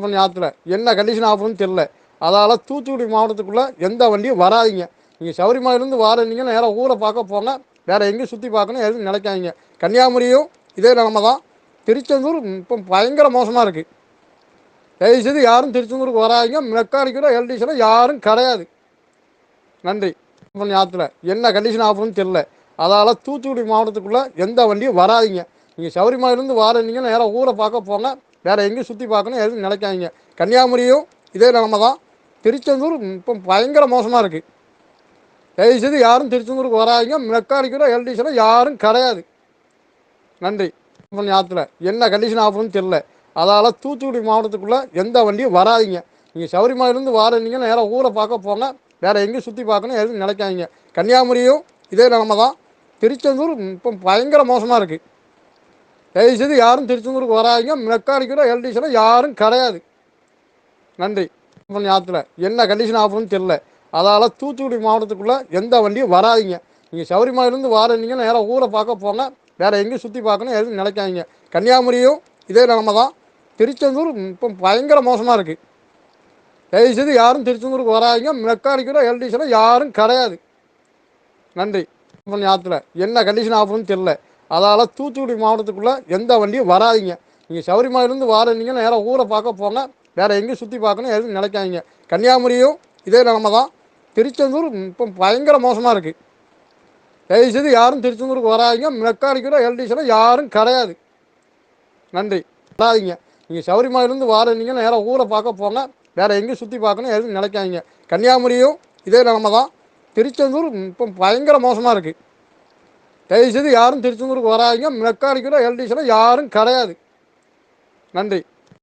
பண்ணி ஆற்றுல என்ன கண்டிஷன் ஆகும்னு தெரில. அதால் தூத்துக்குடி மாவட்டத்துக்குள்ளே எந்த வண்டியும் வராதிங்க. நீங்கள் சபரிமலையிலேருந்து வாரீங்கன்னா நேராக ஊரை பார்க்க போங்க. வேறு எங்கேயும் சுற்றி பார்க்கணும் எதுவும் நினைக்காதீங்க. கன்னியாகுமரியும் இதே நிலமை தான். திருச்செந்தூர் இப்போ பயங்கர மோசமாக இருக்குது. தயவுசெய்து யாரும் திருச்செந்தூருக்கு வராதிங்க. மெக்கானிக்கலோ எலக்ட்ரிஷியனோ யாரும் கிடையாது. நன்றி. பண்ணி ஆற்றுல என்ன கண்டிஷன் ஆகும்னு தெரில. அதால் தூத்துக்குடி மாவட்டத்துக்குள்ளே எந்த வண்டியும் வராதிங்க. நீங்கள் சபரிமலையிலேருந்து வாரீங்கன்னா நேராக ஊரை பார்க்க போங்க. வேறு எங்கேயும் சுற்றி பார்க்கணும் எதுவும் நினைக்காதீங்க. கன்னியாகுமரியும் இதே நிலமை தான். திருச்செந்தூர் இப்போ பயங்கர மோசமாக இருக்குது. தயவுசெய்து யாரும் திருச்செந்தூருக்கு வராதிங்க. மெக்கானிக்கலோ எலக்ட்ரிஷியனோ யாரும் கிடையாது. நன்றி. பண்ணி ஆற்றுல என்ன கண்டிஷன் ஆகும்னு தெரில. அதால் தூத்துக்குடி மாவட்டத்துக்குள்ளே எந்த வண்டியும் வராதிங்க. நீங்கள் சபரிமலையிலேருந்து வாரீங்கன்னா நேராக ஊரை பார்க்க போங்க. வேறு எங்கேயும் சுற்றி பார்க்கணும் எதுவும் நினைக்காதீங்க. கன்னியாகுமரியும் இதே நிலமை தான். திருச்செந்தூர் இப்போ பயங்கர மோசமாக இருக்குது. தயவுசெய்து யாரும் திருச்செந்தூருக்கு வராதிங்க. மெக்கானிக்கலோ எலக்ட்ரிஷியனோ யாரும் கிடையாது. நன்றி. பண்ணி ஆற்றுல என்ன கண்டிஷன் ஆகும்னு தெரில. அதால் தூத்துக்குடி மாவட்டத்துக்குள்ளே எந்த வண்டியும் வராதிங்க. நீங்கள் சபரிமலையிலேருந்து வாரீங்கன்னா நேராக ஊரை பார்க்க போங்க. வேறு எங்கேயும் சுற்றி பார்க்கணும் எதுவும் நினைக்காதீங்க. கன்னியாகுமரியும் இதே நிலமை தான். திருச்செந்தூர் இப்போ பயங்கர மோசமாக இருக்குது. தயவுசெய்து யாரும் திருச்செந்தூருக்கு வராதிங்க. மெக்கானிக்கலோ எலக்ட்ரிஷியனோ யாரும் கிடையாது. நன்றி. பண்ணி ஆற்றுல என்ன கண்டிஷன் ஆகும்னு தெரில. அதால் தூத்துக்குடி மாவட்டத்துக்குள்ளே எந்த வண்டியும் வராதிங்க. நீங்கள் சபரிமலையிலேருந்து வாரீங்கன்னா நேராக ஊரை பார்க்க போங்க. வேறு எங்கேயும் சுற்றி பார்க்கணும் எதுவும் நினைக்காதீங்க. கன்னியாகுமரியும் இதே நிலமை தான். திருச்செந்தூர் இப்போ பயங்கர மோசமாக இருக்குது. தயவுசெய்து யாரும் திருச்செந்தூருக்கு வராதிங்க. மெக்கானிக்கலோ எலக்ட்ரிஷியனோ யாரும் கிடையாது. நன்றி. வராதிங்க. நீங்கள் சபரிமலையிலேருந்து வாரீங்கன்னா நேராக ஊரை பார்க்க போங்க. வேறு எங்கேயும் சுற்றி பார்க்கணும் எதுவும் நினைக்காதீங்க. கன்னியாகுமரியும் இதே நிலமை தான். திருச்செந்தூர் இப்போ பயங்கர மோசமாக இருக்குது. தயவுசெய்து யாரும் திருச்செந்தூருக்கு வராதிங்க. மெக்கானிக்கலோ எலக்ட்ரிஷியனோ யாரும் கிடையாது. நன்றி.